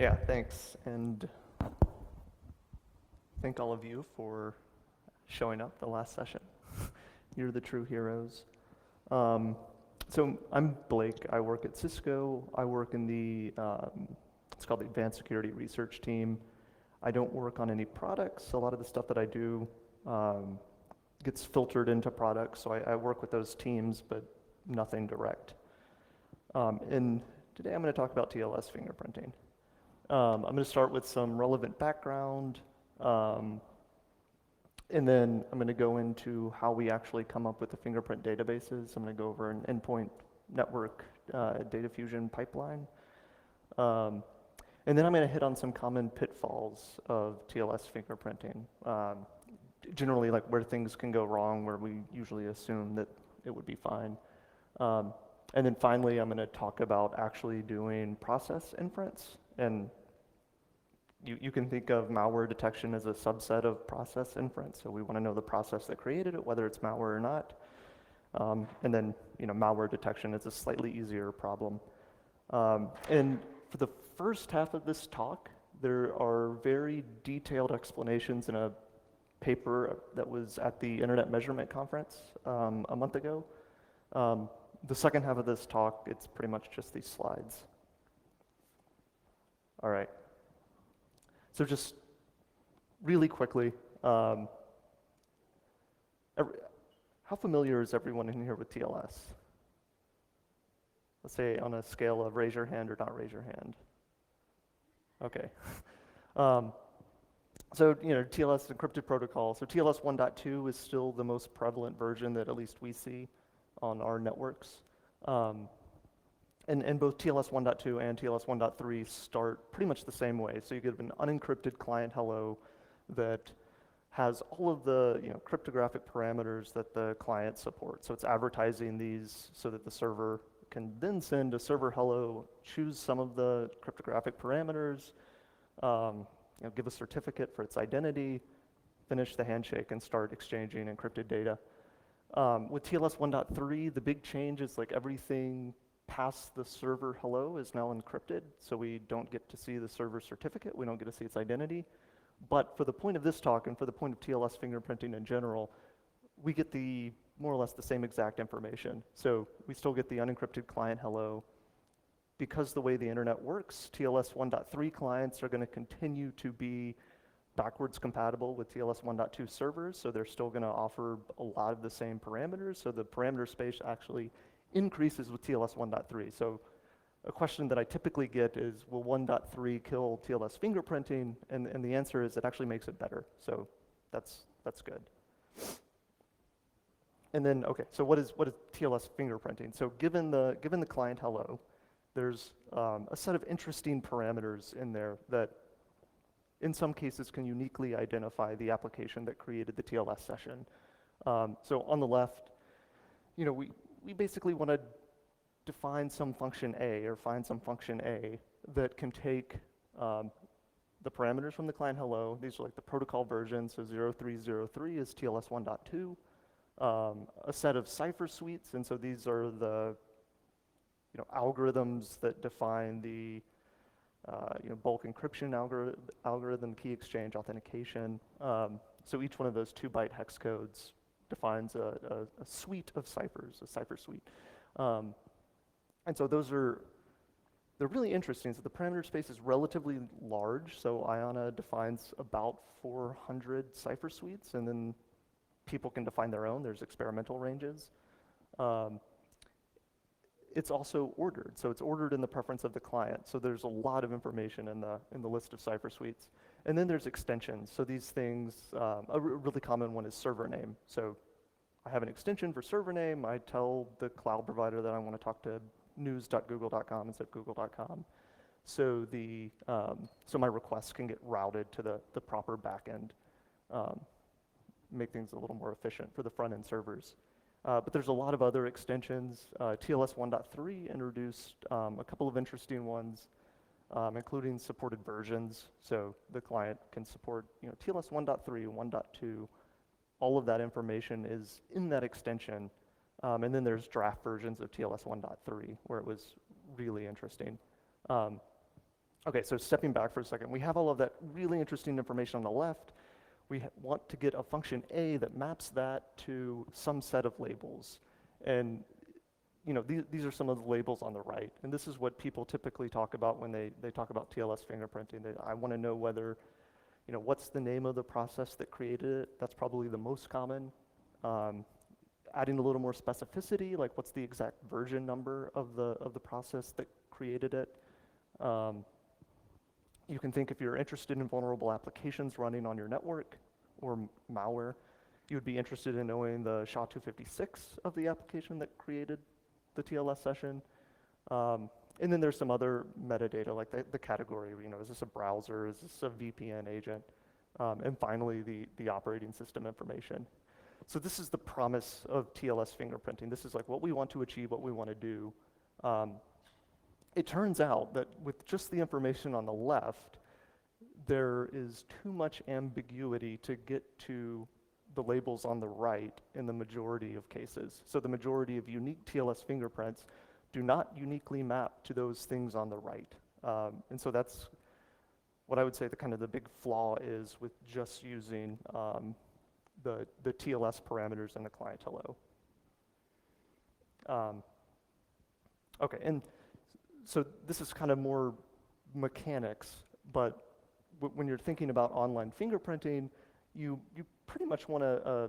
Yeah, thanks. And thank all of you for showing up the last session. You're the true heroes. So I'm Blake. I work at Cisco. I work in it's called the Advanced Security Research Team. I don't work on any products. A lot of the stuff that I do gets filtered into products. So I work with those teams, but nothing direct. And today I'm going to talk about TLS fingerprinting. I'm going to start with some relevant background, and then I'm going to go into how we actually come up with the fingerprint databases. I'm going to go over an endpoint network data fusion pipeline. And then I'm going to hit on some common pitfalls of TLS fingerprinting. Generally, like where things can go wrong, where we usually assume that it would be fine. And then finally, I'm going to talk about actually doing process inference. And you can think of malware detection as a subset of process inference. So we want to know the process that created it, whether it's malware or not. And then, malware detection is a slightly easier problem. And for the first half of this talk, there are very detailed explanations in a paper that was at the Internet Measurement Conference a month ago. The second half of this talk, it's pretty much just these slides. All right. So just really quickly, how familiar is everyone in here with TLS? Let's say on a scale of raise your hand or not raise your hand. Okay. So, TLS encrypted protocol. So TLS 1.2 is still the most prevalent version that at least we see on our networks. And both TLS 1.2 and TLS 1.3 start pretty much the same way. So you get an unencrypted client hello that has all of the cryptographic parameters that the client supports. So it's advertising these so that the server can then send a server hello, choose some of the cryptographic parameters, give a certificate for its identity, finish the handshake, and start exchanging encrypted data. With TLS 1.3, the big change is like everything past the server hello is now encrypted, so we don't get to see the server certificate, we don't get to see its identity. But for the point of this talk and for the point of TLS fingerprinting in general, we get more or less the same exact information. So we still get the unencrypted client hello. Because the way the internet works, TLS 1.3 clients are going to continue to be backwards compatible with TLS 1.2 servers, so they're still going to offer a lot of the same parameters, so the parameter space actually increases with TLS 1.3. So a question that I typically get is, will 1.3 kill TLS fingerprinting? And the answer is it actually makes it better, so that's good. And then, okay, so what is TLS fingerprinting? So given the client hello, there's a set of interesting parameters in there that in some cases can uniquely identify the application that created the TLS session. So on the left, we basically want to define some function A or find some function A that can take the parameters from the client hello. These are like the protocol versions, so 0303 is TLS 1.2. A set of cipher suites, and so these are the algorithms that define the bulk encryption algorithm, key exchange, authentication. So each one of those 2-byte hex codes defines a suite of ciphers, a cipher suite. And so they're really interesting. So the parameter space is relatively large. So IANA defines about 400 cipher suites, and then people can define their own. There's experimental ranges. It's also ordered, so it's ordered in the preference of the client. So there's a lot of information in the list of cipher suites. And then there's extensions. So these things, a really common one is server name. So I have an extension for server name. I tell the cloud provider that I want to talk to news.google.com instead of google.com. So so my requests can get routed to the proper backend, make things a little more efficient for the front end servers. But there's a lot of other extensions. TLS 1.3 introduced a couple of interesting ones, including supported versions. So the client can support TLS 1.3, 1.2. All of that information is in that extension. And then there's draft versions of TLS 1.3 where it was really interesting. Okay, so stepping back for a second, we have all of that really interesting information on the left. We want to get a function A that maps that to some set of labels. And these are some of the labels on the right. And this is what people typically talk about when they talk about TLS fingerprinting. I want to know whether, what's the name of the process that created it? That's probably the most common. Adding a little more specificity, like what's the exact version number of the process that created it? You can think if you're interested in vulnerable applications running on your network or malware, you would be interested in knowing the SHA-256 of the application that created the TLS session. And then there's some other metadata, like the category, is this a browser, is this a VPN agent? And finally, the operating system information. So this is the promise of TLS fingerprinting. This is like what we want to achieve, what we want to do. It turns out that with just the information on the left, there is too much ambiguity to get to the labels on the right in the majority of cases. So the majority of unique TLS fingerprints do not uniquely map to those things on the right. And so that's what I would say the big flaw is with just using the TLS parameters in the client hello. Okay, and so this is kind of more mechanics, but when you're thinking about online fingerprinting, you pretty much want a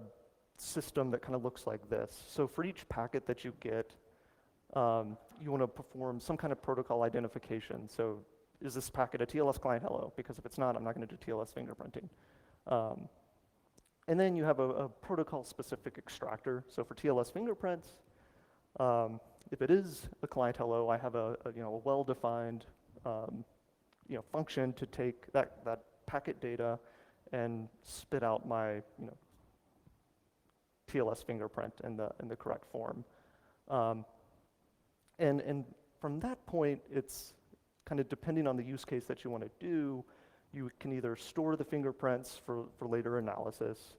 system that kind of looks like this. So for each packet that you get, you want to perform some kind of protocol identification. So is this packet a TLS client hello? Because if it's not, I'm not going to do TLS fingerprinting. And then you have a protocol-specific extractor. So for TLS fingerprints, if it is a client hello, I have a well-defined function to take that packet data and spit out my TLS fingerprint in the correct form. And from that point, it's kind of depending on the use case that you want to do, you can either store the fingerprints for later analysis,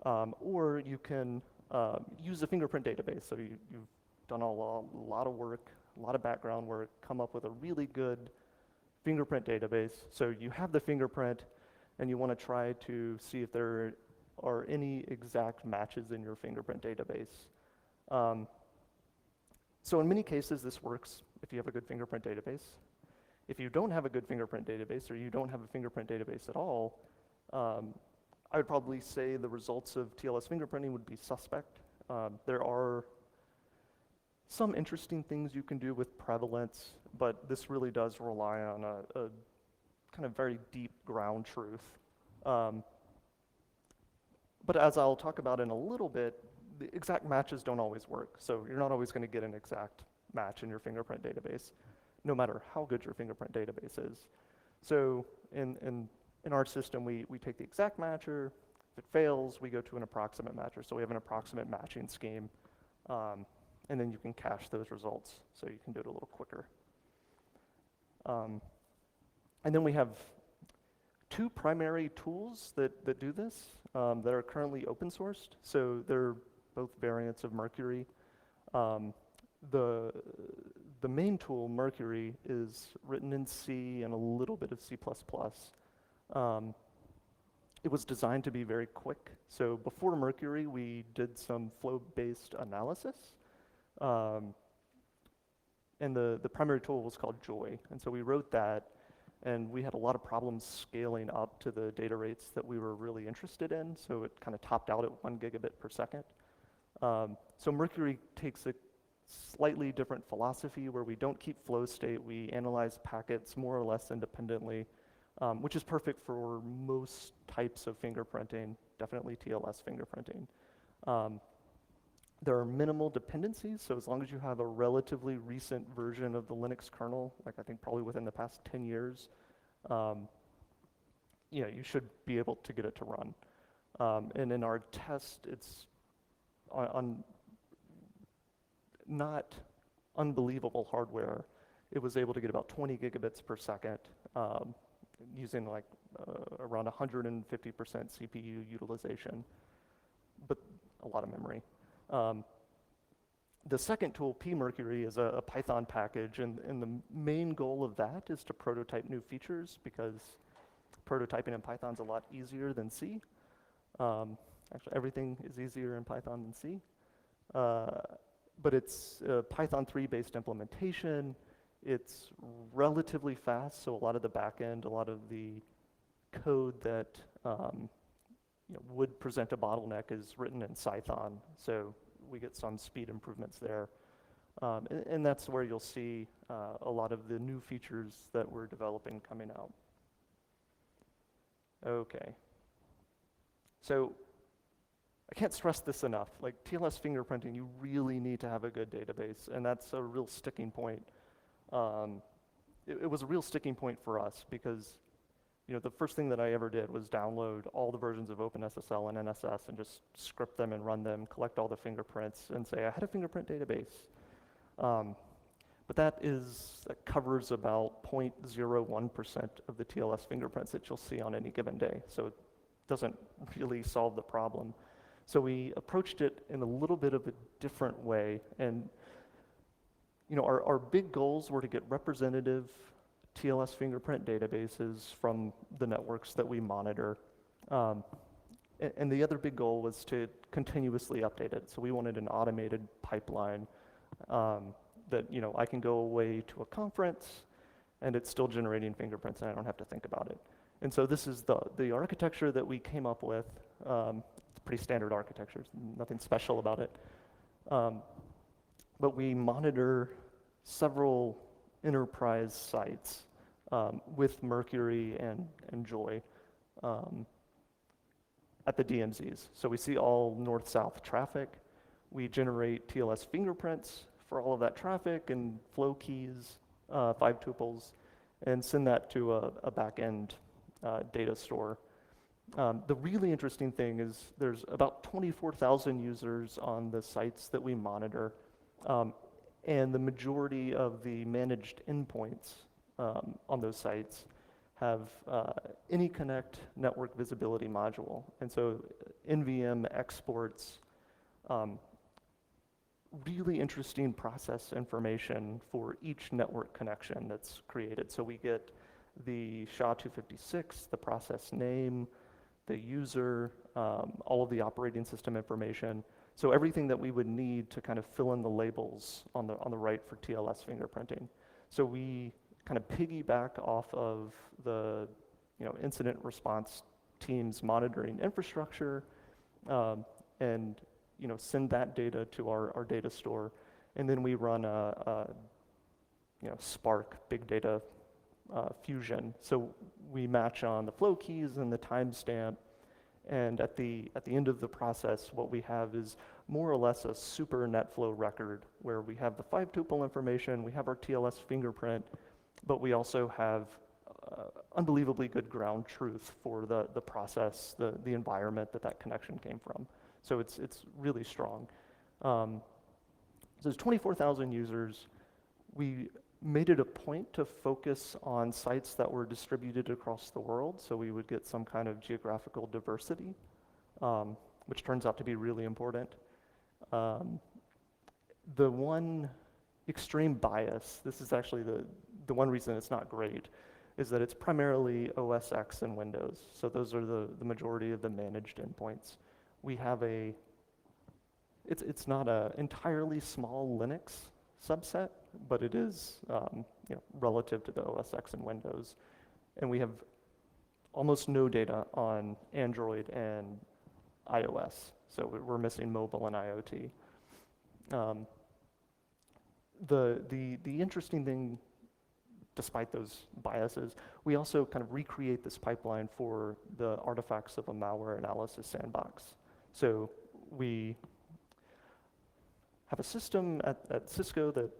or you can use a fingerprint database. So you've done a lot of work, a lot of background work, come up with a really good fingerprint database. So you have the fingerprint, and you want to try to see if there are any exact matches in your fingerprint database. So in many cases, this works if you have a good fingerprint database. If you don't have a good fingerprint database, or you don't have a fingerprint database at all, I would probably say the results of TLS fingerprinting would be suspect. There are some interesting things you can do with prevalence, but this really does rely on a kind of very deep ground truth. But as I'll talk about in a little bit, the exact matches don't always work. So you're not always going to get an exact match in your fingerprint database, no matter how good your fingerprint database is. So in our system, we take the exact matcher. If it fails, we go to an approximate matcher. So we have an approximate matching scheme. And then you can cache those results, so you can do it a little quicker. And then we have two primary tools that do this that are currently open sourced. So they're both variants of Mercury. The main tool, Mercury, is written in C and a little bit of C++. It was designed to be very quick. So before Mercury, we did some flow-based analysis. And the primary tool was called Joy. And so we wrote that, and we had a lot of problems scaling up to the data rates that we were really interested in. So it kind of topped out at 1 gigabit per second. So Mercury takes a slightly different philosophy where we don't keep flow state. We analyze packets more or less independently, which is perfect for most types of fingerprinting, definitely TLS fingerprinting. There are minimal dependencies, so as long as you have a relatively recent version of the Linux kernel, like I think probably within the past 10 years, you should be able to get it to run. And in our test, it's on not unbelievable hardware. It was able to get about 20 gigabits per second using like around 150% CPU utilization, but a lot of memory. The second tool, pmercury, is a Python package, and the main goal of that is to prototype new features, because prototyping in Python is a lot easier than C. Actually, everything is easier in Python than C. But it's a Python 3 based implementation. It's relatively fast, so a lot of the backend, a lot of the code that would present a bottleneck is written in Python, so we get some speed improvements there. And that's where you'll see a lot of the new features that we're developing coming out. Okay. So I can't stress this enough. Like TLS fingerprinting, you really need to have a good database, and that's a real sticking point. It was a real sticking point for us, because the first thing that I ever did was download all the versions of OpenSSL and NSS and just script them and run them, collect all the fingerprints, and say I had a fingerprint database. But that covers about 0.01% of the TLS fingerprints that you'll see on any given day. So it doesn't really solve the problem. So we approached it in a little bit of a different way. And our big goals were to get representative TLS fingerprint databases from the networks that we monitor. And the other big goal was to continuously update it. So we wanted an automated pipeline that I can go away to a conference and it's still generating fingerprints and I don't have to think about it. And so this is the architecture that we came up with. It's a pretty standard architecture, nothing special about it. But we monitor several enterprise sites with Mercury and Joy at the DMZs. So we see all north-south traffic. We generate TLS fingerprints for all of that traffic and flow keys, 5 tuples, and send that to a back-end data store. The really interesting thing is there's about 24,000 users on the sites that we monitor, and the majority of the managed endpoints on those sites have AnyConnect network visibility module. And so NVM exports really interesting process information for each network connection that's created. So we get the SHA-256, the process name, the user, all of the operating system information. So everything that we would need to kind of fill in the labels on the right for TLS fingerprinting. So we kind of piggyback off of the incident response team's monitoring infrastructure, and send that data to our data store, and then we run a Spark big data fusion. So we match on the flow keys and the timestamp, and at the end of the process, what we have is more or less a super NetFlow record where we have the 5 tuple information, we have our TLS fingerprint, but we also have unbelievably good ground truth for the process, the environment that connection came from. So it's really strong. So there's 24,000 users. We made it a point to focus on sites that were distributed across the world, so we would get some kind of geographical diversity, which turns out to be really important. The one extreme bias, this is actually the one reason it's not great, is that it's primarily OS X and Windows. So those are the majority of the managed endpoints. We have it's not an entirely small Linux subset, but it is relative to the OS X and Windows. And we have almost no data on Android and iOS. So we're missing mobile and IoT. The interesting thing, despite those biases, we also kind of recreate this pipeline for the artifacts of a malware analysis sandbox. So we have a system at Cisco that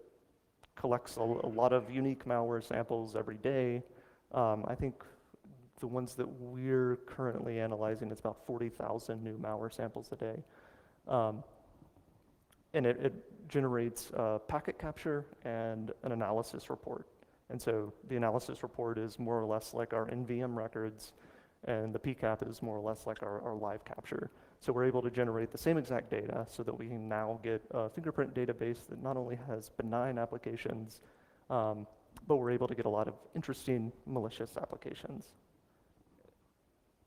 collects a lot of unique malware samples every day. I think the ones that we're currently analyzing is about 40,000 new malware samples a day. And it generates a packet capture and an analysis report. And so the analysis report is more or less like our NVM records, and the PCAP is more or less like our live capture. So we're able to generate the same exact data so that we can now get a fingerprint database that not only has benign applications, but we're able to get a lot of interesting malicious applications.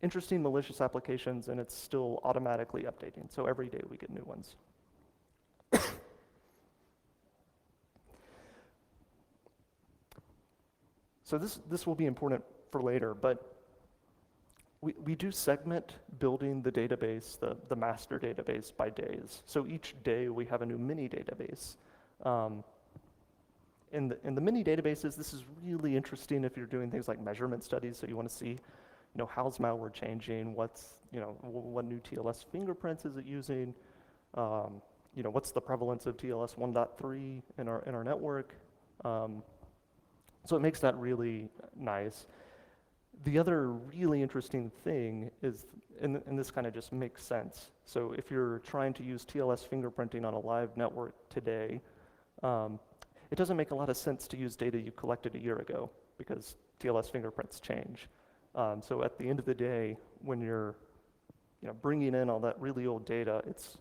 Interesting malicious applications, and it's still automatically updating. So every day we get new ones. So this will be important for later, but we do segment building the database, the master database, by days. So each day we have a new mini database. In the mini databases, this is really interesting if you're doing things like measurement studies. So you want to see, how's malware changing? What new TLS fingerprints is it using? What's the prevalence of TLS 1.3 in our network? So it makes that really nice. The other really interesting thing is, and this kind of just makes sense. So if you're trying to use TLS fingerprinting on a live network today, it doesn't make a lot of sense to use data you collected a year ago because TLS fingerprints change. So at the end of the day, when you're bringing in all that really old data, it's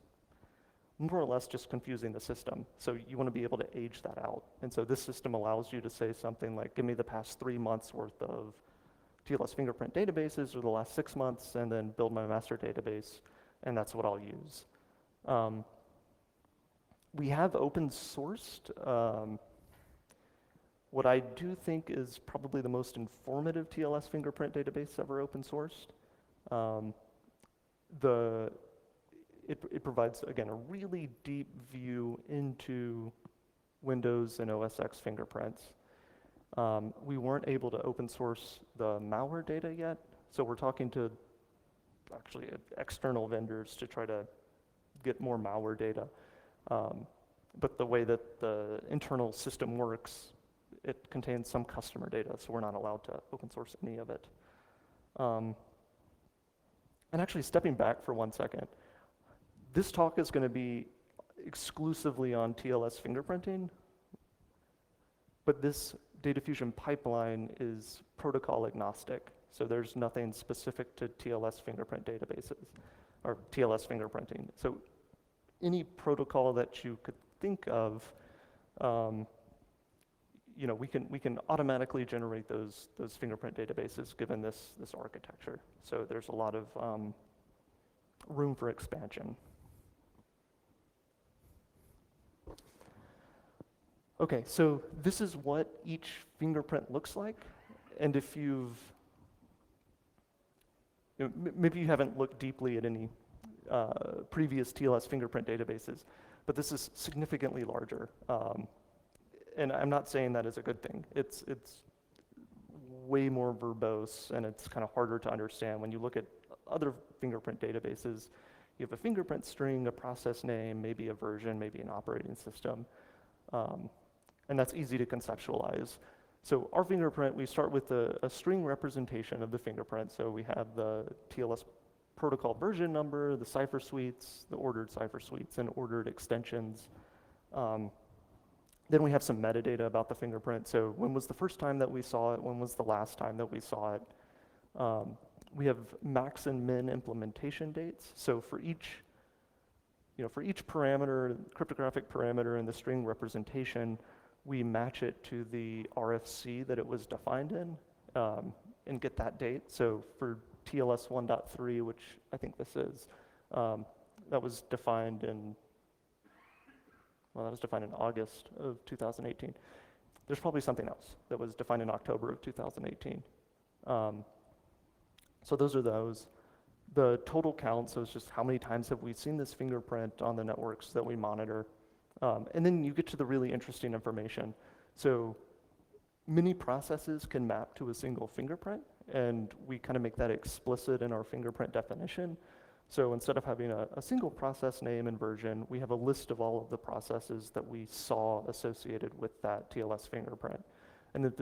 more or less just confusing the system. So you want to be able to age that out. And so this system allows you to say something like, give me the past 3 months worth of TLS fingerprint databases or the last 6 months, and then build my master database, and that's what I'll use. We have open sourced what I do think is probably the most informative TLS fingerprint database ever open sourced. It provides, again, a really deep view into Windows and OS X fingerprints. We weren't able to open source the malware data yet, so we're talking to actually external vendors to try to get more malware data. But the way that the internal system works, it contains some customer data, so we're not allowed to open source any of it. And actually, stepping back for 1 second, this talk is going to be exclusively on TLS fingerprinting, but this data fusion pipeline is protocol agnostic. So there's nothing specific to TLS fingerprint databases or TLS fingerprinting. So any protocol that you could think of, we can automatically generate those fingerprint databases given this architecture. So there's a lot of room for expansion. Okay, so this is what each fingerprint looks like, and if maybe you haven't looked deeply at any previous TLS fingerprint databases, but this is significantly larger. And I'm not saying that is a good thing. It's way more verbose, and it's kind of harder to understand. When you look at other fingerprint databases, you have a fingerprint string, a process name, maybe a version, maybe an operating system. And that's easy to conceptualize. So our fingerprint, we start with a string representation of the fingerprint. So we have the TLS protocol version number, the cipher suites, the ordered cipher suites, and ordered extensions. Then we have some metadata about the fingerprint. So when was the first time that we saw it? When was the last time that we saw it? We have max and min implementation dates. So for each parameter, cryptographic parameter in the string representation, we match it to the RFC that it was defined in and get that date. So for TLS 1.3, which I think this is, that was defined in August of 2018. There's probably something else that was defined in October of 2018. So those are those. The total count, so it's just how many times have we seen this fingerprint on the networks that we monitor. And then you get to the really interesting information. So many processes can map to a single fingerprint, and we kind of make that explicit in our fingerprint definition. So instead of having a single process name and version, we have a list of all of the processes that we saw associated with that TLS fingerprint. And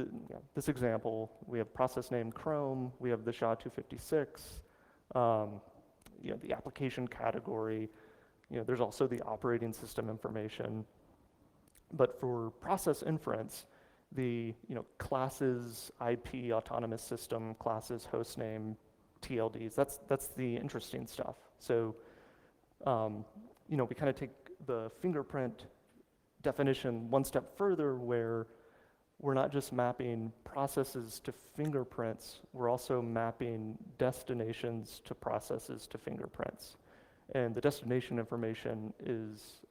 this example, we have process name Chrome, we have the SHA-256, the application category, there's also the operating system information. But for process inference, the classes, IP, autonomous system, classes, hostname, TLDs, that's the interesting stuff. So We kind of take the fingerprint definition one step further, where we're not just mapping processes to fingerprints, we're also mapping destinations to processes to fingerprints. And the destination information is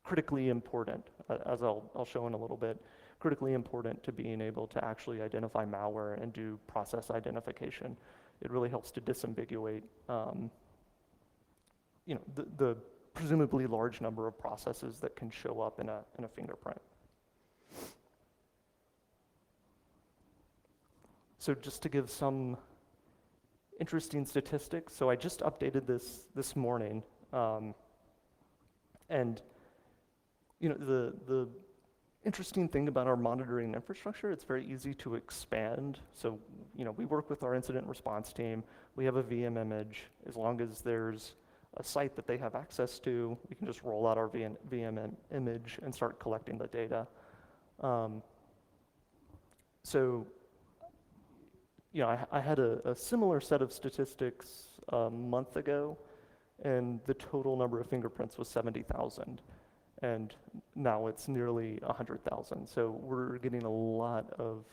critically important, as I'll show in a little bit, critically important to being able to actually identify malware and do process identification. It really helps to disambiguate the presumably large number of processes that can show up in a fingerprint. So just to give some interesting statistics, so I just updated this morning, and the interesting thing about our monitoring infrastructure, it's very easy to expand. So we work with our incident response team. We have a VM image. As long as there's a site that they have access to, we can just roll out our VM image and start collecting the data. I had a similar set of statistics a month ago, and the total number of fingerprints was 70,000. And now it's nearly 100,000. So we're getting a lot of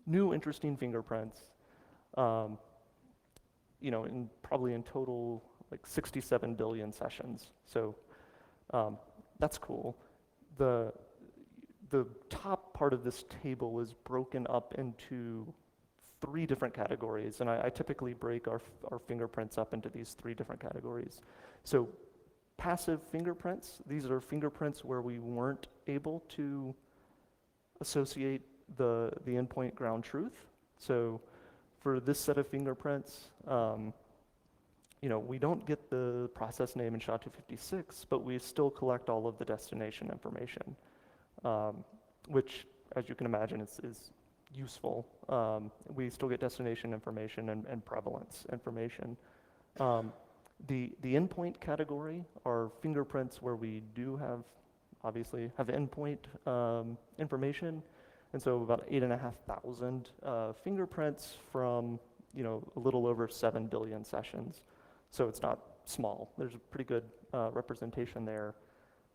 new interesting fingerprints, probably in total like 67 billion sessions. So that's cool. The top part of this table is broken up into 3 different categories, and I typically break our fingerprints up into these 3 different categories. So passive fingerprints, these are fingerprints where we weren't able to associate the endpoint ground truth. So for this set of fingerprints, we don't get the process name in SHA-256, but we still collect all of the destination information, which, as you can imagine, is useful. We still get destination information and prevalence information. The endpoint category are fingerprints where we do obviously have endpoint information, and so about 8,500 fingerprints from a little over 7 billion sessions. So it's not small. There's a pretty good representation there.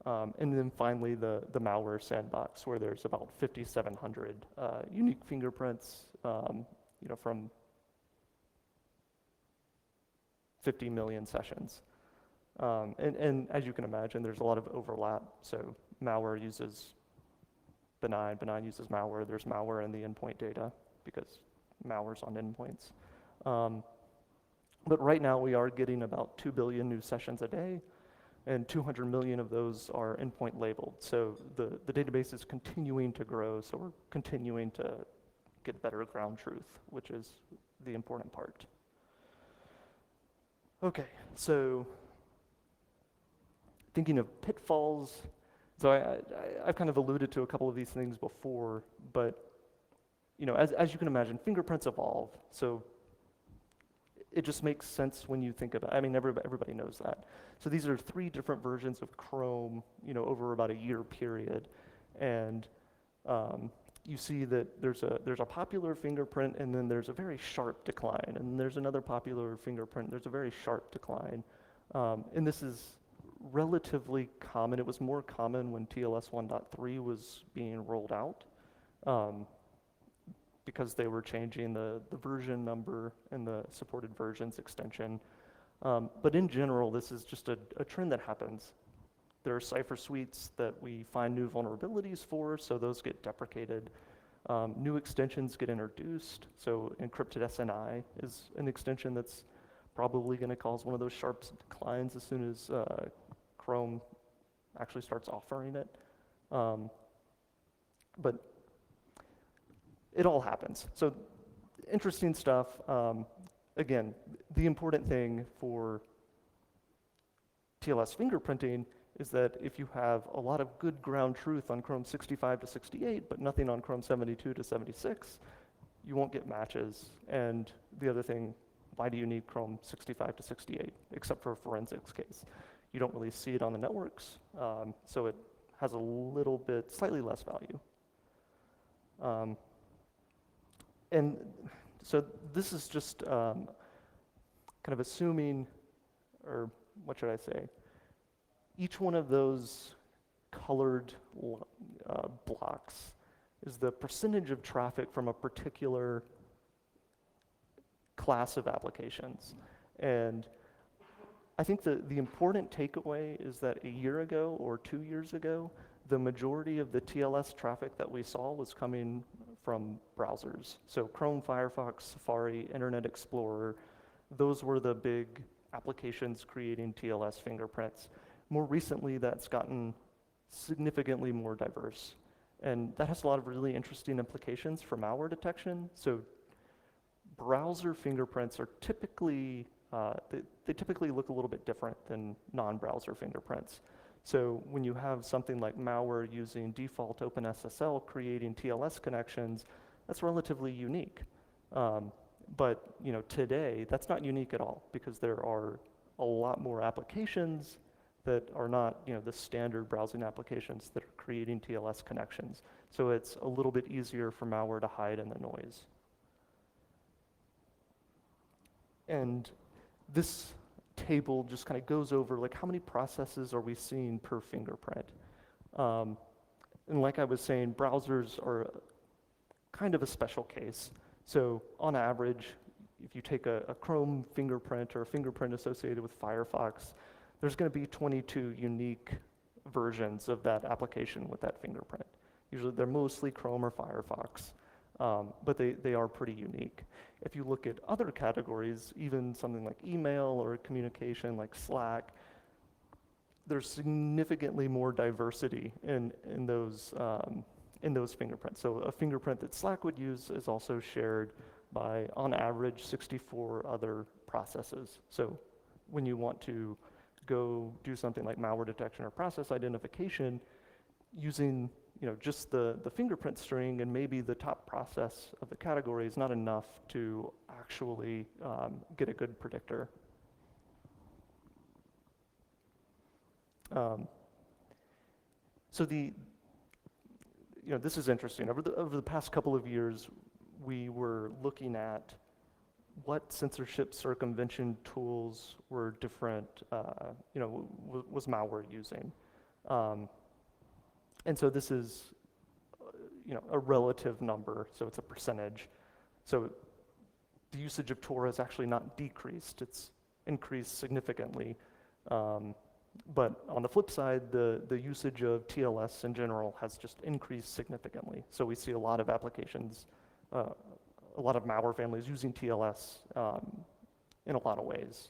And then finally, the malware sandbox, where there's about 5,700 unique fingerprints, from 50 million sessions. And as you can imagine, there's a lot of overlap. So malware uses benign uses malware. There's malware in the endpoint data because malware's on endpoints. But right now we are getting about 2 billion new sessions a day, and 200 million of those are endpoint labeled. So the database is continuing to grow, so we're continuing to get better ground truth, which is the important part. Okay, so thinking of pitfalls, so I've kind of alluded to a couple of these things before, but as you can imagine, fingerprints evolve. So it just makes sense when you think about it. Everybody knows that. So these are 3 different versions of Chrome, over about a year period. And you see that there's a popular fingerprint, and then there's a very sharp decline. And there's another popular fingerprint, there's a very sharp decline. And this is relatively common. It was more common when TLS 1.3 was being rolled out, because they were changing the version number and the supported versions extension. But in general, this is just a trend that happens. There are cipher suites that we find new vulnerabilities for, so those get deprecated. New extensions get introduced, so encrypted SNI is an extension that's probably going to cause one of those sharp declines as soon as Chrome actually starts offering it. But it all happens. So interesting stuff. Again, the important thing for TLS fingerprinting is that if you have a lot of good ground truth on Chrome 65 to 68, but nothing on Chrome 72 to 76, you won't get matches. And the other thing, why do you need Chrome 65 to 68, except for a forensics case? You don't really see it on the networks, so it has a little bit, slightly less value. And so this is just kind of assuming or what should I say? Each one of those colored blocks is the percentage of traffic from a particular class of applications. And I think the important takeaway is that a year ago or 2 years ago, the majority of the TLS traffic that we saw was coming from browsers. So Chrome, Firefox, Safari, Internet Explorer, those were the big applications creating TLS fingerprints. More recently, that's gotten significantly more diverse. And that has a lot of really interesting implications for malware detection. So browser fingerprints are typically, they typically look a little bit different than non-browser fingerprints. So when you have something like malware using default OpenSSL creating TLS connections, that's relatively unique. But today, that's not unique at all because there are a lot more applications that are not the standard browsing applications that are creating TLS connections. So it's a little bit easier for malware to hide in the noise. And this table just kind of goes over like how many processes are we seeing per fingerprint. And like I was saying, browsers are kind of a special case. So on average, if you take a Chrome fingerprint or a fingerprint associated with Firefox, there's going to be 22 unique versions of that application with that fingerprint. Usually they're mostly Chrome or Firefox, but they are pretty unique. If you look at other categories, even something like email or communication like Slack, there's significantly more diversity in those fingerprints. So a fingerprint that Slack would use is also shared by, on average, 64 other processes. So when you want to go do something like malware detection or process identification, using just the fingerprint string and maybe the top process of the category is not enough to actually get a good predictor. So this is interesting. Over the past couple of years, we were looking at what censorship circumvention tools were different, was malware using. And so this is, a relative number, so it's a percentage. So the usage of Tor has actually not decreased, it's increased significantly. But on the flip side, the usage of TLS in general has just increased significantly. So we see a lot of applications, a lot of malware families using TLS in a lot of ways.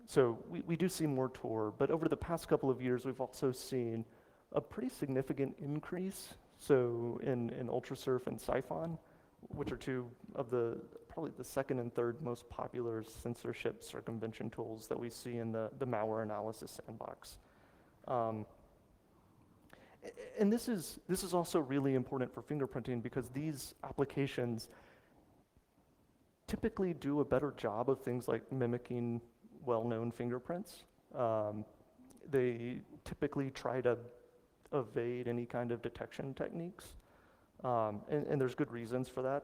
So we do see more Tor, but over the past couple of years, we've also seen a pretty significant increase. So in UltraSurf and Siphon, which are two of probably the second and third most popular censorship circumvention tools that we see in the malware analysis sandbox. And this is also really important for fingerprinting because these applications typically do a better job of things like mimicking well-known fingerprints. They typically try to evade any kind of detection techniques. And there's good reasons for that.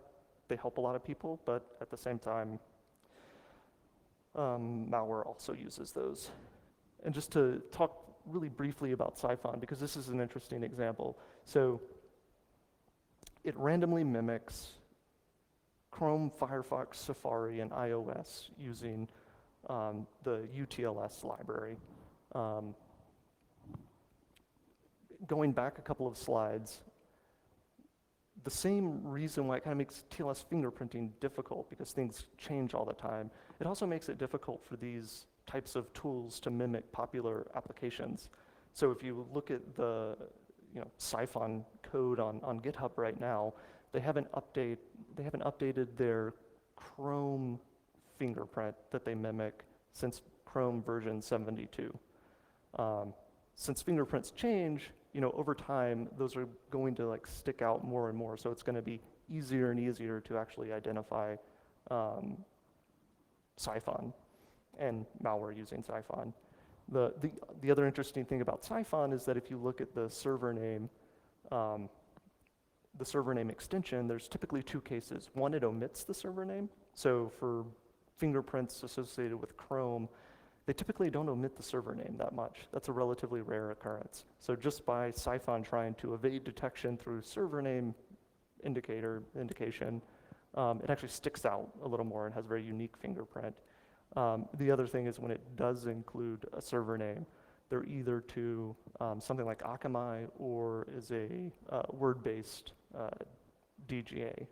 They help a lot of people, but at the same time, malware also uses those. And just to talk really briefly about Siphon, because this is an interesting example. So it randomly mimics Chrome, Firefox, Safari, and iOS using the UTLS library. Going back a couple of slides, the same reason why it kind of makes TLS fingerprinting difficult, because things change all the time, it also makes it difficult for these types of tools to mimic popular applications. So if you look at the Siphon code on GitHub right now, they haven't updated their Chrome fingerprint that they mimic since Chrome version 72. Since fingerprints change, over time, those are going to stick out more and more. So it's going to be easier and easier to actually identify Siphon and malware using Siphon. The other interesting thing about Siphon is that if you look at the server name extension, there's typically two cases. One, it omits the server name. So for fingerprints associated with Chrome, they typically don't omit the server name that much. That's a relatively rare occurrence. So just by Siphon trying to evade detection through server name indication, it actually sticks out a little more and has a very unique fingerprint. The other thing is when it does include a server name, they're either to something like Akamai or is a word-based DGA.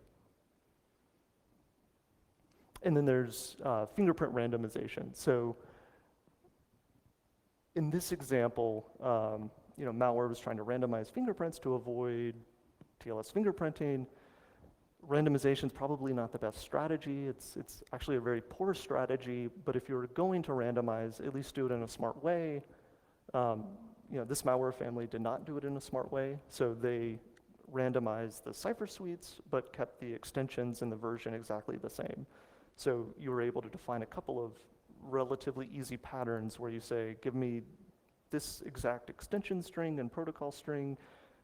And then there's fingerprint randomization. So in this example, malware was trying to randomize fingerprints to avoid TLS fingerprinting. Randomization is probably not the best strategy. It's actually a very poor strategy, but if you're going to randomize, at least do it in a smart way. This malware family did not do it in a smart way, so they randomized the cipher suites, but kept the extensions and the version exactly the same. So you were able to define a couple of relatively easy patterns where you say, give me this exact extension string and protocol string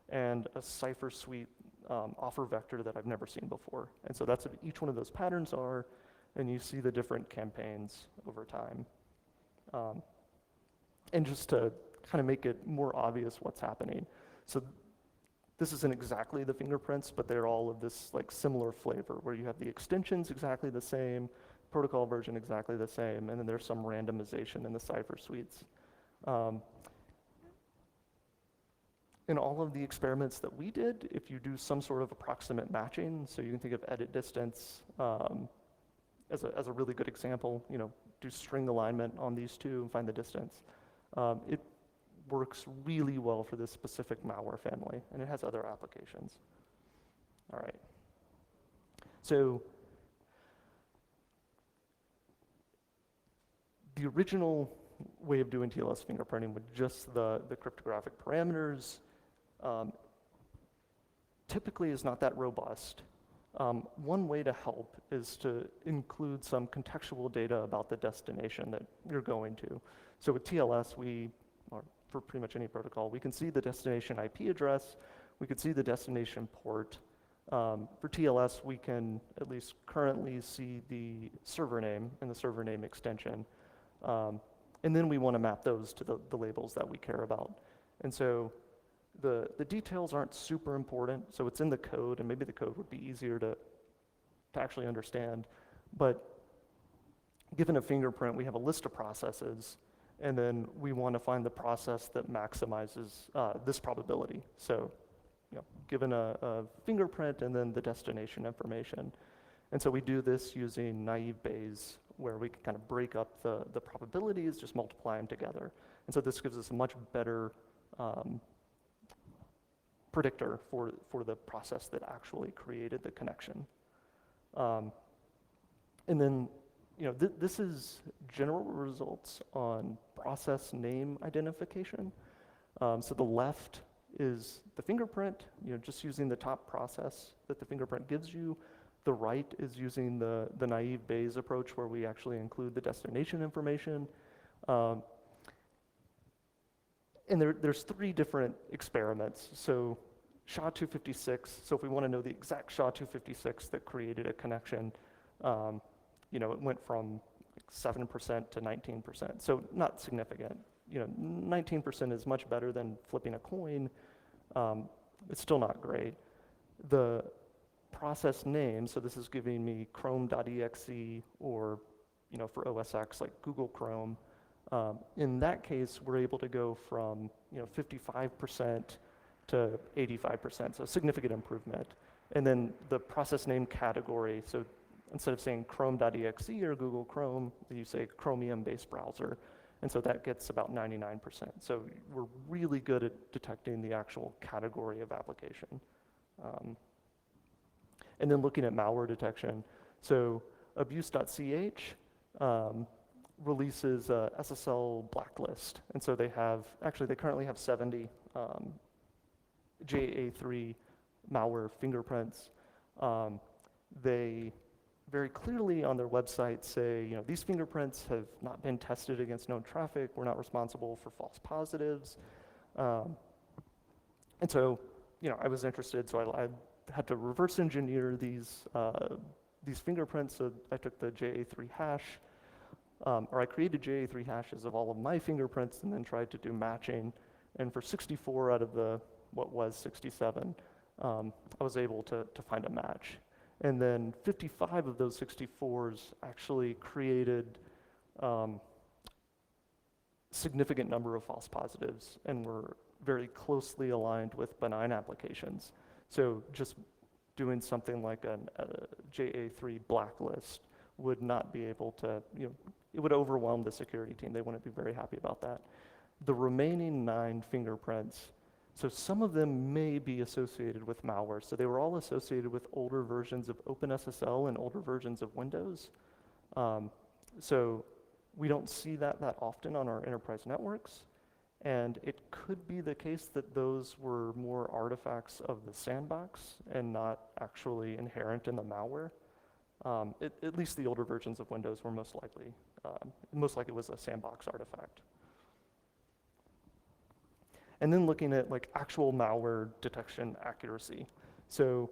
and a cipher suite offer vector that I've never seen before. And so that's what each one of those patterns are, and you see the different campaigns over time. And just to kind of make it more obvious what's happening. So this isn't exactly the fingerprints, but they're all of this like similar flavor where you have the extensions exactly the same, protocol version exactly the same, and then there's some randomization in the cipher suites. In all of the experiments that we did, if you do some sort of approximate matching, so you can think of edit distance as a really good example, do string alignment on these two and find the distance. It works really well for this specific malware family, and it has other applications. All right. So the original way of doing TLS fingerprinting with just the cryptographic parameters typically is not that robust. One way to help is to include some contextual data about the destination that you're going to. So with TLS, or for pretty much any protocol, we can see the destination IP address, we can see the destination port. For TLS, we can at least currently see the server name and the server name extension. And then we want to map those to the labels that we care about. And so the details aren't super important, so it's in the code, and maybe the code would be easier to actually understand. But given a fingerprint, we have a list of processes, and then we want to find the process that maximizes this probability. So, given a fingerprint and then the destination information. And so we do this using naive Bayes, where we can kind of break up the probabilities, just multiply them together. And so this gives us a much better predictor for the process that actually created the connection. And then, this is general results on process name identification. So the left is the fingerprint, just using the top process that the fingerprint gives you. The right is using the naive Bayes approach where we actually include the destination information. And there's 3 different experiments. So SHA-256, so if we want to know the exact SHA-256 that created a connection, it went from 7% to 19%, so not significant. 19% is much better than flipping a coin. It's still not great. The process name, so this is giving me chrome.exe or, for OS X, like Google Chrome. In that case, we're able to go from 55% to 85%, so significant improvement. And then the process name category, so instead of saying chrome.exe or Google Chrome, you say Chromium-based browser. And so that gets about 99%. So we're really good at detecting the actual category of application. And then looking at malware detection. So abuse.ch releases a SSL blacklist. And so they currently have 70 JA3 malware fingerprints. They very clearly on their website say, these fingerprints have not been tested against known traffic. We're not responsible for false positives. And so, I was interested, so I had to reverse engineer these these fingerprints, so I took the JA3 hash, or I created JA3 hashes of all of my fingerprints and then tried to do matching. And for 64 out of the, what was 67, I was able to find a match. And then 55 of those 64s actually created significant number of false positives and were very closely aligned with benign applications. So just doing something like a JA3 blacklist would not be able to, it would overwhelm the security team. They wouldn't be very happy about that. The remaining 9 fingerprints, so some of them may be associated with malware. So they were all associated with older versions of OpenSSL and older versions of Windows. So we don't see that often on our enterprise networks. And it could be the case that those were more artifacts of the sandbox and not actually inherent in the malware. At least the older versions of Windows were most likely was a sandbox artifact. And then looking at like actual malware detection accuracy. So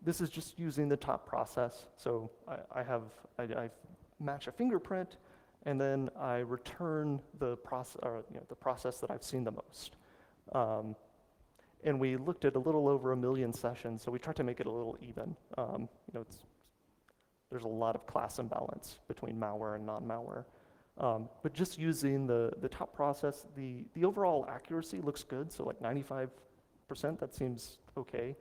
this is just using the top process. So I match a fingerprint, and then I return the process that I've seen the most. And we looked at a little over 1 million sessions, so we tried to make it a little even. There's a lot of class imbalance between malware and non-malware. But just using the top process, the overall accuracy looks good, so like 95%, that seems okay.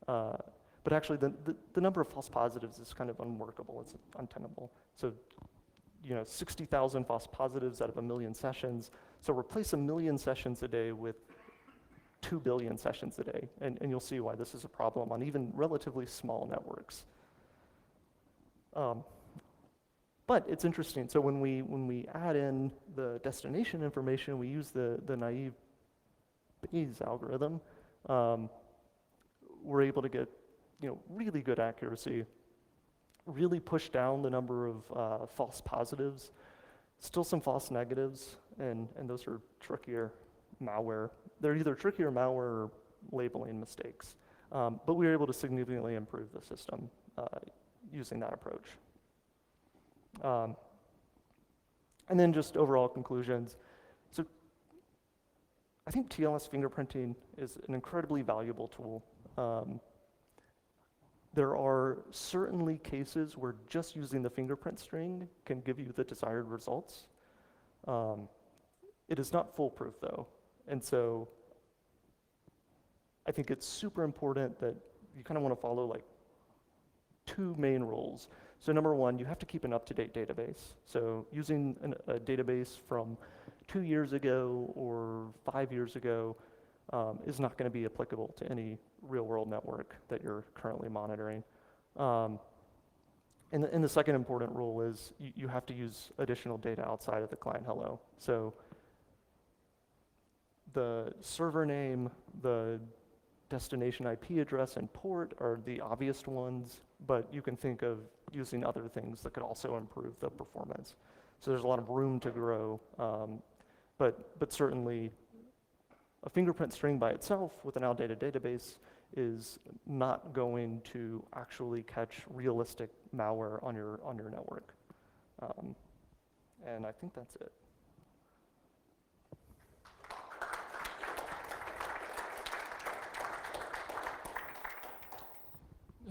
But actually the number of false positives is kind of unworkable, it's untenable. So 60,000 false positives out of 1 million sessions. So replace 1 million sessions a day with 2 billion sessions a day. And you'll see why this is a problem on even relatively small networks. But it's interesting. So when we add in the destination information, we use the naive Bayes algorithm, we're able to get really good accuracy, really push down the number of false positives, still some false negatives, and those are trickier malware. They're either trickier malware or labeling mistakes. But we were able to significantly improve the system using that approach. And then just overall conclusions. So I think TLS fingerprinting is an incredibly valuable tool. There are certainly cases where just using the fingerprint string can give you the desired results. It is not foolproof though. And so I think it's super important that you kind of want to follow like 2 main rules. So number 1, you have to keep an up-to-date database. So using a database from 2 years ago or 5 years ago is not going to be applicable to any real-world network that you're currently monitoring. And the second important rule is you have to use additional data outside of the client hello. So the server name, the destination IP address and port are the obvious ones, but you can think of using other things that could also improve the performance. So there's a lot of room to grow, but certainly a fingerprint string by itself with an outdated database is not going to actually catch realistic malware on your network. And I think that's it.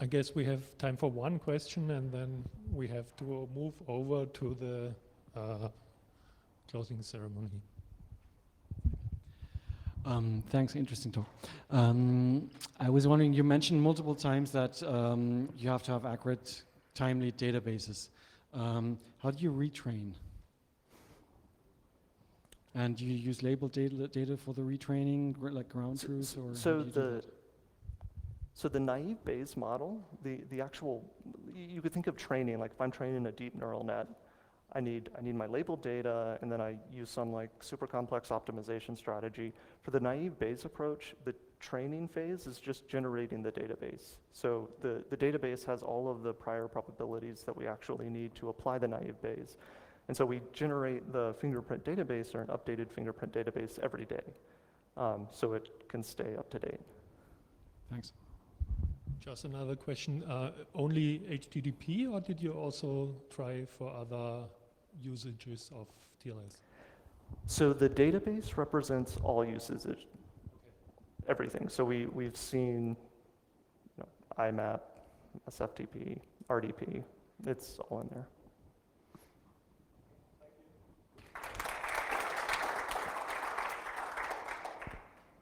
I guess we have time for one question, and then we have to move over to the closing ceremony. Thanks, interesting talk. I was wondering, you mentioned multiple times that you have to have accurate, timely databases. How do you retrain? And do you use labeled data for the retraining, like ground truth, or So the naive Bayes model, the actual, you could think of training, like if I'm training a deep neural net, I need my labeled data, and then I use some like super complex optimization strategy. For the naive Bayes approach, the training phase is just generating the database. So the database has all of the prior probabilities that we actually need to apply the naive Bayes. And so we generate the fingerprint database or an updated fingerprint database every day, so it can stay up to date. Thanks. Just another question. Only HTTP, or did you also try for other usages of TLS? So the database represents all usage, everything. So we've seen IMAP, SFTP, RDP. It's all in there.